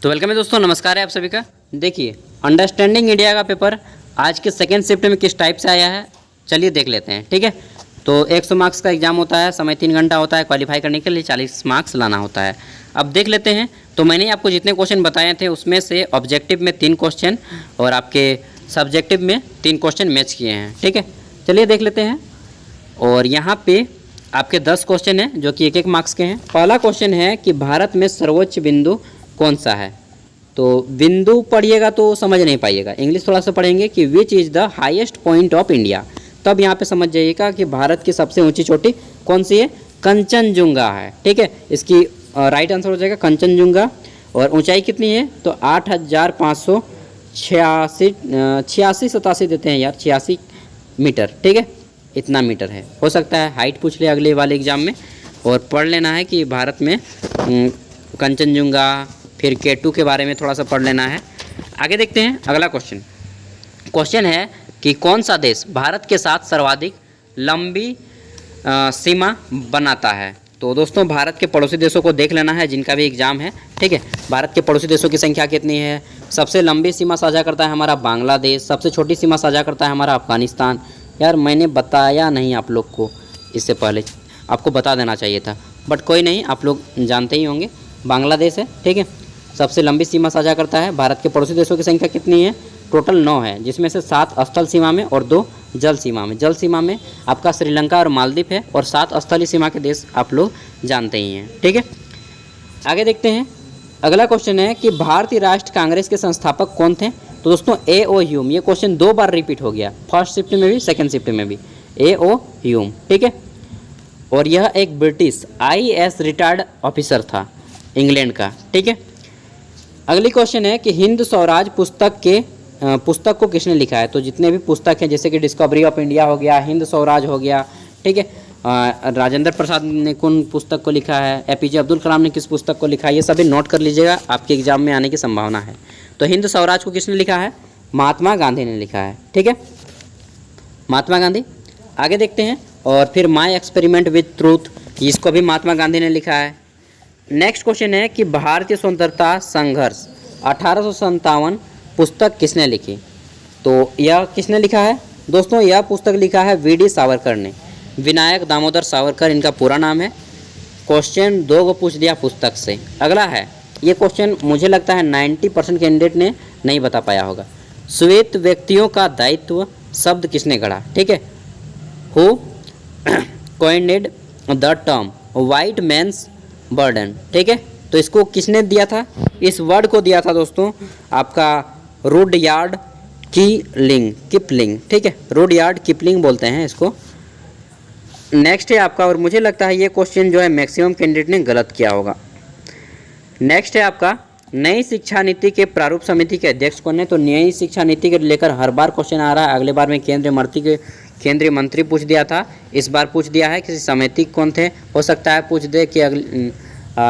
तो वेलकम है दोस्तों, नमस्कार है आप सभी का। देखिए, अंडरस्टैंडिंग इंडिया का पेपर आज के सेकेंड शिफ्ट में किस टाइप से आया है, चलिए देख लेते हैं। ठीक है, तो 100 मार्क्स का एग्जाम होता है, समय 3 घंटा होता है, क्वालिफाई करने के लिए 40 मार्क्स लाना होता है। अब देख लेते हैं। तो मैंने आपको जितने क्वेश्चन बताए थे उसमें से ऑब्जेक्टिव में 3 क्वेश्चन और आपके सब्जेक्टिव में 3 क्वेश्चन मैच किए हैं। ठीक है, चलिए देख लेते हैं। और यहाँ पे आपके 10 क्वेश्चन हैं जो कि 1-1 मार्क्स के हैं। पहला क्वेश्चन है कि भारत में सर्वोच्च बिंदु कौन सा है। तो बिंदु पढ़िएगा तो समझ नहीं पाइएगा, इंग्लिश थोड़ा सा पढ़ेंगे कि which is the highest point of India, तब यहाँ पे समझ जाइएगा कि भारत की सबसे ऊंची चोटी कौन सी है, कंचनजुंगा है। ठीक है, इसकी राइट आंसर हो जाएगा कंचनजुंगा। और ऊंचाई कितनी है तो 8586 देते हैं यार, 86 मीटर। ठीक है, इतना मीटर है। हो सकता है हाइट पूछ ले अगले वाले एग्जाम में, और पढ़ लेना है कि भारत में कंचनजुंगा, फिर K2 के बारे में थोड़ा सा पढ़ लेना है। आगे देखते हैं अगला क्वेश्चन है कि कौन सा देश भारत के साथ सर्वाधिक लंबी सीमा बनाता है। तो दोस्तों, भारत के पड़ोसी देशों को देख लेना है जिनका भी एग्ज़ाम है। ठीक है, भारत के पड़ोसी देशों की संख्या कितनी है। सबसे लंबी सीमा साझा करता है हमारा बांग्लादेश, सबसे छोटी सीमा साझा करता है हमारा अफगानिस्तान। यार मैंने बताया नहीं आप लोग को, इससे पहले आपको बता देना चाहिए था, बट कोई नहीं, आप लोग जानते ही होंगे। बांग्लादेश है। ठीक है, सबसे लंबी सीमा साझा करता है। भारत के पड़ोसी देशों की संख्या कितनी है, टोटल 9 है, जिसमें से 7 स्थल सीमा में और 2 जल सीमा में। जल सीमा में आपका श्रीलंका और मालदीव है, और 7 स्थलीय सीमा के देश आप लोग जानते ही हैं। ठीक है, आगे देखते हैं। अगला क्वेश्चन है कि भारतीय राष्ट्रीय कांग्रेस के संस्थापक कौन थे। तो दोस्तों, A.O. ह्यूम, ये क्वेश्चन 2 बार रिपीट हो गया, फर्स्ट शिफ्ट में भी सेकेंड शिफ्ट में भी। A.O. ह्यूम, ठीक है, और यह एक ब्रिटिश IAS रिटायर्ड ऑफिसर था इंग्लैंड का। ठीक है, अगली क्वेश्चन है कि हिंद स्वराज पुस्तक को किसने लिखा है। तो जितने भी पुस्तक हैं, जैसे कि डिस्कवरी ऑफ इंडिया हो गया, हिंद स्वराज हो गया, ठीक है, राजेंद्र प्रसाद ने कौन पुस्तक को लिखा है, APJ अब्दुल कलाम ने किस पुस्तक को लिखा है, ये सभी नोट कर लीजिएगा, आपके एग्जाम में आने की संभावना है। तो हिंद स्वराज को किसने लिखा है, महात्मा गांधी ने लिखा है। ठीक है, महात्मा गांधी। आगे देखते हैं। और फिर माई एक्सपेरिमेंट विथ ट्रूथ, इसको भी महात्मा गांधी ने लिखा है। नेक्स्ट क्वेश्चन है कि भारतीय स्वतंत्रता संघर्ष 1857 पुस्तक किसने लिखी। तो यह किसने लिखा है दोस्तों, यह पुस्तक लिखा है VD सावरकर ने, विनायक दामोदर सावरकर इनका पूरा नाम है। क्वेश्चन 2 को पूछ दिया पुस्तक से। अगला है, ये क्वेश्चन मुझे लगता है 90% कैंडिडेट ने नहीं बता पाया होगा। श्वेत व्यक्तियों का दायित्व शब्द किसने गढ़ा। ठीक है, who coined the term white man's burden. ठीक है, तो इसको किसने दिया था, इस वर्ड को दिया था दोस्तों आपका रुडयार्ड किपलिंग। ठीक है, रुडयार्ड किपलिंग बोलते हैं इसको। नेक्स्ट है आपका, और मुझे लगता है ये क्वेश्चन जो है मैक्सिमम कैंडिडेट ने गलत किया होगा। नेक्स्ट है आपका, नई शिक्षा नीति के प्रारूप समिति के अध्यक्ष कौन है। तो नई शिक्षा नीति के लेकर हर बार क्वेश्चन आ रहा है। अगले बार में केंद्रीय मंत्री पूछ दिया था, इस बार पूछ दिया है किसी समिति कौन थे। हो सकता है पूछ दे कि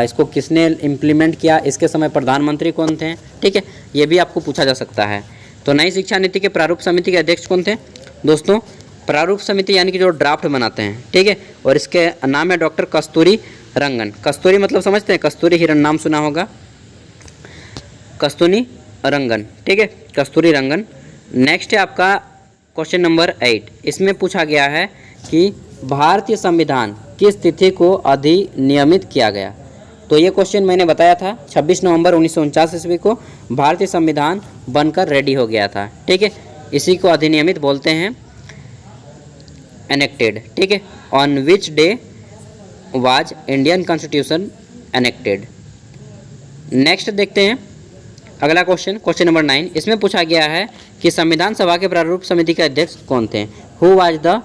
इसको किसने इम्प्लीमेंट किया, इसके समय प्रधानमंत्री कौन थे। ठीक है, ये भी आपको पूछा जा सकता है। तो नई शिक्षा नीति के प्रारूप समिति के अध्यक्ष कौन थे दोस्तों, प्रारूप समिति यानी कि जो ड्राफ्ट बनाते हैं। ठीक है, और इसके नाम है डॉक्टर कस्तूरी रंगन। कस्तूरी मतलब समझते हैं, कस्तूरी हिरण नाम सुना होगा, कस्तूरी रंगन। ठीक है, कस्तूरी रंगन। नेक्स्ट है आपका क्वेश्चन नंबर 8, इसमें पूछा गया है कि भारतीय संविधान किस तिथि को अधिनियमित किया गया। तो ये क्वेश्चन मैंने बताया था 26 नवंबर 1949 ईस्वी को भारतीय संविधान बनकर रेडी हो गया था। ठीक है, इसी को अधिनियमित बोलते हैं, एनेक्टेड। ठीक है, on which day was Indian constitution enacted. Next देखते हैं अगला क्वेश्चन नंबर 9, इसमें पूछा गया है कि संविधान सभा के प्रारूप समिति के अध्यक्ष कौन थे। Who was the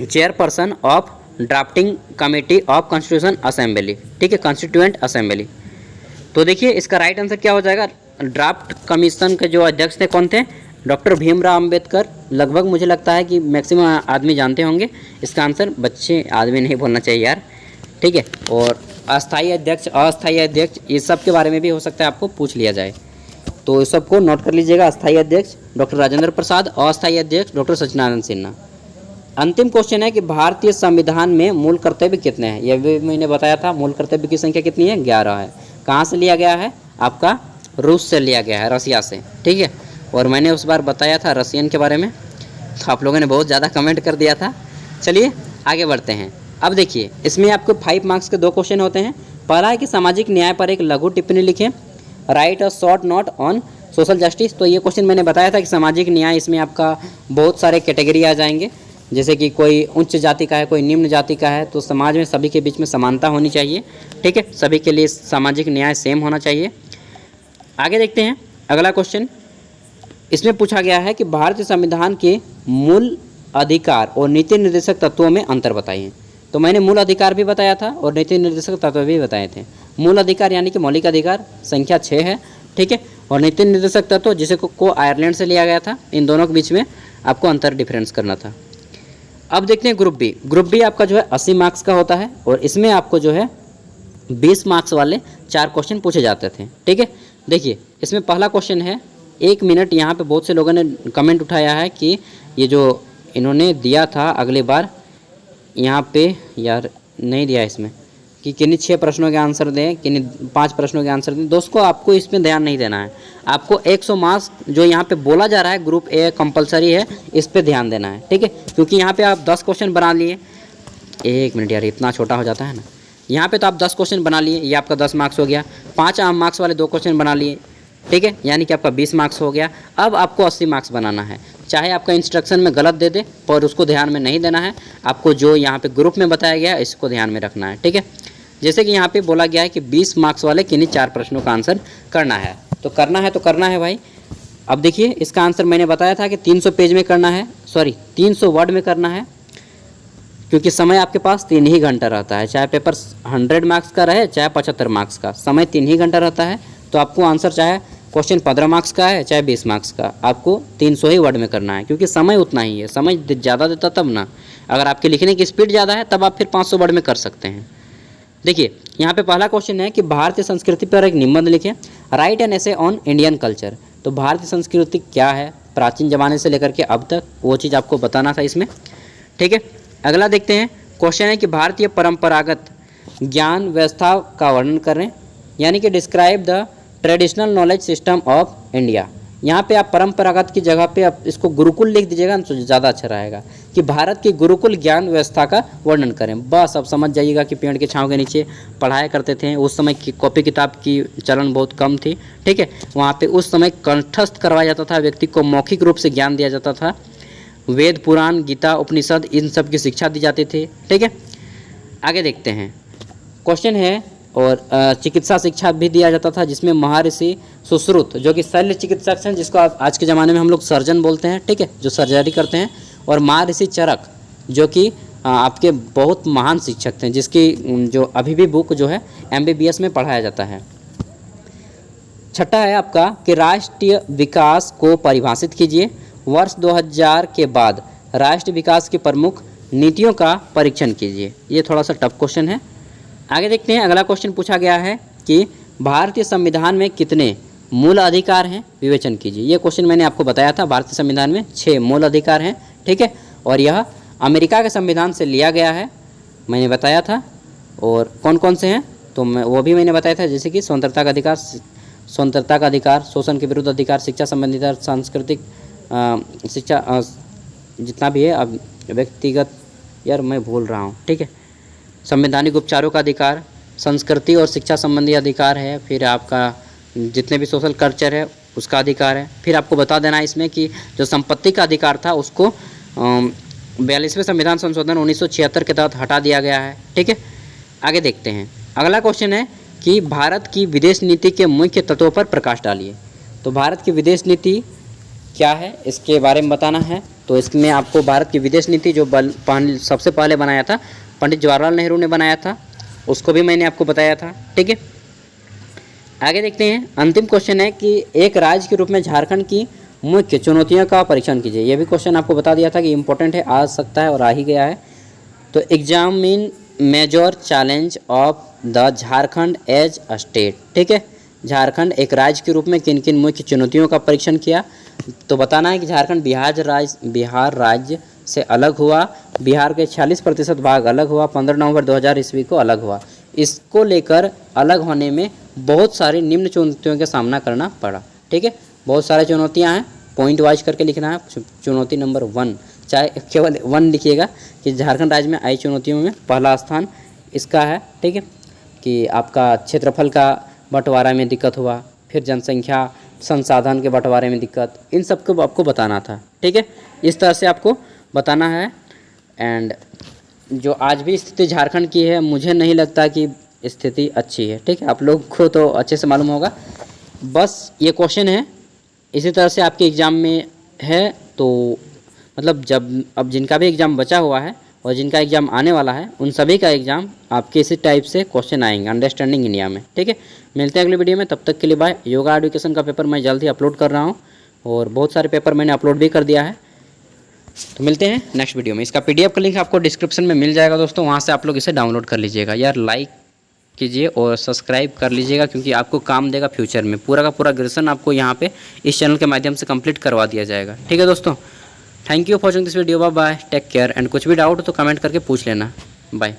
chairperson of drafting committee of constitution assembly. ठीक है, कॉन्स्टिट्यूएंट असेंबली। तो देखिए इसका राइट आंसर क्या हो जाएगा, ड्राफ्ट कमीशन के जो अध्यक्ष थे कौन थे, डॉक्टर भीमराव अंबेडकर। लगभग मुझे लगता है कि मैक्सिमम आदमी जानते होंगे। इसका आंसर बच्चे आदमी नहीं बोलना चाहिए यार। ठीक है, और अस्थायी अध्यक्ष, अस्थायी अध्यक्ष, ये सब के बारे में भी हो सकता है आपको पूछ लिया जाए, तो सबको नोट कर लीजिएगा। अस्थायी अध्यक्ष डॉक्टर राजेंद्र प्रसाद, अस्थायी अध्यक्ष डॉक्टर सच्चिदानंद सिन्हा। अंतिम क्वेश्चन है कि भारतीय संविधान में मूल कर्तव्य कितने हैं। यह भी मैंने बताया था, मूल कर्तव्य की संख्या कितनी है, 11 है। कहाँ से लिया गया है? आपका रूस से लिया गया है, रसिया से, ठीक है। और मैंने उस बार बताया था रसियन के बारे में, तो आप लोगों ने बहुत ज़्यादा कमेंट कर दिया था। चलिए आगे बढ़ते हैं। अब देखिए, इसमें आपको 5 मार्क्स के 2 क्वेश्चन होते हैं। पहला है कि सामाजिक न्याय पर एक लघु टिप्पणी लिखें, right a short note on social justice. तो ये क्वेश्चन मैंने बताया था कि सामाजिक न्याय, इसमें आपका बहुत सारे कैटेगरी आ जाएंगे, जैसे कि कोई उच्च जाति का है, कोई निम्न जाति का है, तो समाज में सभी के बीच में समानता होनी चाहिए, ठीक है। सभी के लिए सामाजिक न्याय सेम होना चाहिए। आगे देखते हैं अगला क्वेश्चन। इसमें पूछा गया है कि भारतीय संविधान के मूल अधिकार और नीति निर्देशक तत्वों में अंतर बताइए। तो मैंने मूल अधिकार भी बताया था और नीति निर्देशक तत्व भी बताए थे। मूल अधिकार यानी कि मौलिक अधिकार संख्या 6 है, ठीक है। और नीति निर्देशक तत्व जिसे को आयरलैंड से लिया गया था, इन दोनों के बीच में आपको अंतर डिफरेंस करना था। अब देखते हैं ग्रुप बी। ग्रुप बी आपका जो है 80 मार्क्स का होता है और इसमें आपको जो है 20 मार्क्स वाले 4 क्वेश्चन पूछे जाते थे, ठीक है। देखिए, इसमें पहला क्वेश्चन है 1 मिनट। यहाँ पे बहुत से लोगों ने कमेंट उठाया है कि ये जो इन्होंने दिया था अगली बार, यहाँ पे यार नहीं दिया इसमें कि किन्हीं 6 प्रश्नों के आंसर दें, किन्हीं 5 प्रश्नों के आंसर दें। दोस्तों, आपको इसमें ध्यान नहीं देना है। आपको 100 मार्क्स जो यहाँ पे बोला जा रहा है ग्रुप ए कंपलसरी है, इस पे ध्यान देना है, ठीक है। क्योंकि यहाँ पे आप 10 क्वेश्चन बना लिए। 1 मिनट यार, इतना छोटा हो जाता है ना। यहाँ पे तो आप 10 क्वेश्चन बना लिए, ये आपका 10 मार्क्स हो गया। 5 मार्क्स वाले 2 क्वेश्चन बना लिए, ठीक है, यानी कि आपका 20 मार्क्स हो गया। अब आपको 80 मार्क्स बनाना है। चाहे आपका इंस्ट्रक्शन में गलत दे दे, पर उसको ध्यान में नहीं देना है। आपको जो यहाँ पे ग्रुप में बताया गया है इसको ध्यान में रखना है, ठीक है। जैसे कि यहाँ पे बोला गया है कि 20 मार्क्स वाले किन्हीं 4 प्रश्नों का आंसर करना है, तो करना है भाई। अब देखिए, इसका आंसर मैंने बताया था कि 300 पेज में करना है, सॉरी 300 वर्ड में करना है, क्योंकि समय आपके पास 3 ही घंटा रहता है। चाहे पेपर 100 मार्क्स का रहे, चाहे 75 मार्क्स का, समय 3 ही घंटा रहता है। तो आपको आंसर चाहे क्वेश्चन 15 मार्क्स का है, चाहे 20 मार्क्स का, आपको 300 ही वर्ड में करना है, क्योंकि समय उतना ही है। समय ज़्यादा देता तब ना, अगर आपके लिखने की स्पीड ज़्यादा है तब आप फिर 500 वर्ड में कर सकते हैं। देखिए, यहाँ पे पहला क्वेश्चन है कि भारतीय संस्कृति पर एक निबंध लिखें, right an essay on Indian culture. तो भारतीय संस्कृति क्या है, प्राचीन ज़माने से लेकर के अब तक, वो चीज़ आपको बताना था इसमें, ठीक है। अगला देखते हैं, क्वेश्चन है कि भारतीय परंपरागत ज्ञान व्यवस्था का वर्णन करें, यानी कि describe the traditional knowledge system of India. यहाँ पे आप परंपरागत की जगह पे आप इसको गुरुकुल लिख दीजिएगा तो ज़्यादा अच्छा रहेगा, कि भारत की गुरुकुल ज्ञान व्यवस्था का वर्णन करें। बस अब समझ जाइएगा कि पेड़ के छांव के नीचे पढ़ाया करते थे। उस समय की कॉपी किताब की चलन बहुत कम थी, ठीक है। वहाँ पे उस समय कंठस्थ करवाया जाता था, व्यक्ति को मौखिक रूप से ज्ञान दिया जाता था। वेद, पुराण, गीता, उपनिषद, इन सब की शिक्षा दी जाती थी, ठीक है। आगे देखते हैं, क्वेश्चन है और चिकित्सा शिक्षा भी दिया जाता था, जिसमें महर्षि सुश्रुत जो कि शल्य चिकित्सक हैं, जिसको आज के ज़माने में हम लोग सर्जन बोलते हैं, ठीक है, जो सर्जरी करते हैं, और महर्षि चरक जो कि आपके बहुत महान शिक्षक थे, जिसकी जो अभी भी बुक जो है MBBS में पढ़ाया जाता है। छठा है आपका कि राष्ट्रीय विकास को परिभाषित कीजिए। वर्ष 2000 के बाद राष्ट्रीय विकास की प्रमुख नीतियों का परीक्षण कीजिए। ये थोड़ा सा टफ क्वेश्चन है। आगे देखते हैं, अगला क्वेश्चन पूछा गया है कि भारतीय संविधान में कितने मूल अधिकार हैं, विवेचन कीजिए। ये क्वेश्चन मैंने आपको बताया था, भारतीय संविधान में 6 मूल अधिकार हैं, ठीक है। और यह अमेरिका के संविधान से लिया गया है, मैंने बताया था। और कौन कौन से हैं तो वो भी मैंने बताया था, जैसे कि स्वतंत्रता का अधिकार, शोषण के विरुद्ध अधिकार, शिक्षा संबंधी अधिकार, सांस्कृतिक शिक्षा, जितना भी है, अब व्यक्तिगत, यार मैं भूल रहा हूँ, ठीक है, संवैधानिक उपचारों का अधिकार, संस्कृति और शिक्षा संबंधी अधिकार है, फिर आपका जितने भी सोशल कल्चर है उसका अधिकार है। फिर आपको बता देना है इसमें कि जो संपत्ति का अधिकार था उसको 42वें संविधान संशोधन 1976 के तहत हटा दिया गया है, ठीक है। आगे देखते हैं, अगला क्वेश्चन है कि भारत की विदेश नीति के मुख्य तत्वों पर प्रकाश डालिए। तो भारत की विदेश नीति क्या है, इसके बारे में बताना है। तो इसमें आपको भारत की विदेश नीति जो सबसे पहले बनाया था पंडित जवाहरलाल नेहरू ने बनाया था, उसको भी मैंने आपको बताया था, ठीक है। आगे देखते हैं, अंतिम क्वेश्चन है कि एक राज्य के रूप में झारखंड की मुख्य चुनौतियों का परीक्षण कीजिए। ये भी क्वेश्चन आपको बता दिया था कि इम्पोर्टेंट है, आ सकता है और आ ही गया है। तो examine major challenge of the Jharkhand as a state, ठीक है। झारखंड एक राज्य के रूप में किन किन मुख्य चुनौतियों का परीक्षण किया। तो बताना है कि झारखंड बिहार राज्य से अलग हुआ, बिहार के 46% भाग अलग हुआ, 15 नवंबर 2000 ईस्वी को अलग हुआ। इसको लेकर अलग होने में बहुत सारी निम्न चुनौतियों का सामना करना पड़ा। ठीक है, बहुत सारी चुनौतियाँ हैं, पॉइंट वाइज करके लिखना है। चुनौती नंबर 1, चाहे केवल 1 लिखिएगा कि झारखंड राज्य में आई चुनौतियों में पहला स्थान इसका है। ठीक है, कि आपका क्षेत्रफल का बंटवारा में दिक्कत हुआ, फिर जनसंख्या संसाधन के बंटवारे में दिक्कत, इन सब को आपको बताना था। ठीक है, इस तरह से आपको बताना है। एंड जो आज भी स्थिति झारखंड की है, मुझे नहीं लगता कि स्थिति अच्छी है। ठीक है, आप लोग को तो अच्छे से मालूम होगा। बस ये क्वेश्चन है, इसी तरह से आपके एग्ज़ाम में है। तो मतलब जब अब जिनका भी एग्ज़ाम बचा हुआ है और जिनका एग्ज़ाम आने वाला है, उन सभी का एग्ज़ाम आपके इसी टाइप से क्वेश्चन आएंगे अंडरस्टैंडिंग इंडिया में। ठीक है, मिलते हैं अगली वीडियो में, तब तक के लिए बाय। योगा एडुकेशन का पेपर मैं जल्द ही अपलोड कर रहा हूँ और बहुत सारे पेपर मैंने अपलोड भी कर दिया है। तो मिलते हैं नेक्स्ट वीडियो में। इसका PDF का लिंक आपको डिस्क्रिप्शन में मिल जाएगा दोस्तों, वहाँ से आप लोग इसे डाउनलोड कर लीजिएगा। यार लाइक कीजिए और सब्सक्राइब कर लीजिएगा, क्योंकि आपको काम देगा फ्यूचर में। पूरा का पूरा ग्रेजुएशन आपको यहाँ पे इस चैनल के माध्यम से कंप्लीट करवा दिया जाएगा। ठीक है दोस्तों, thank you for watching this video, bye bye, take care. And कुछ भी डाउट हो तो कमेंट करके पूछ लेना। बाय।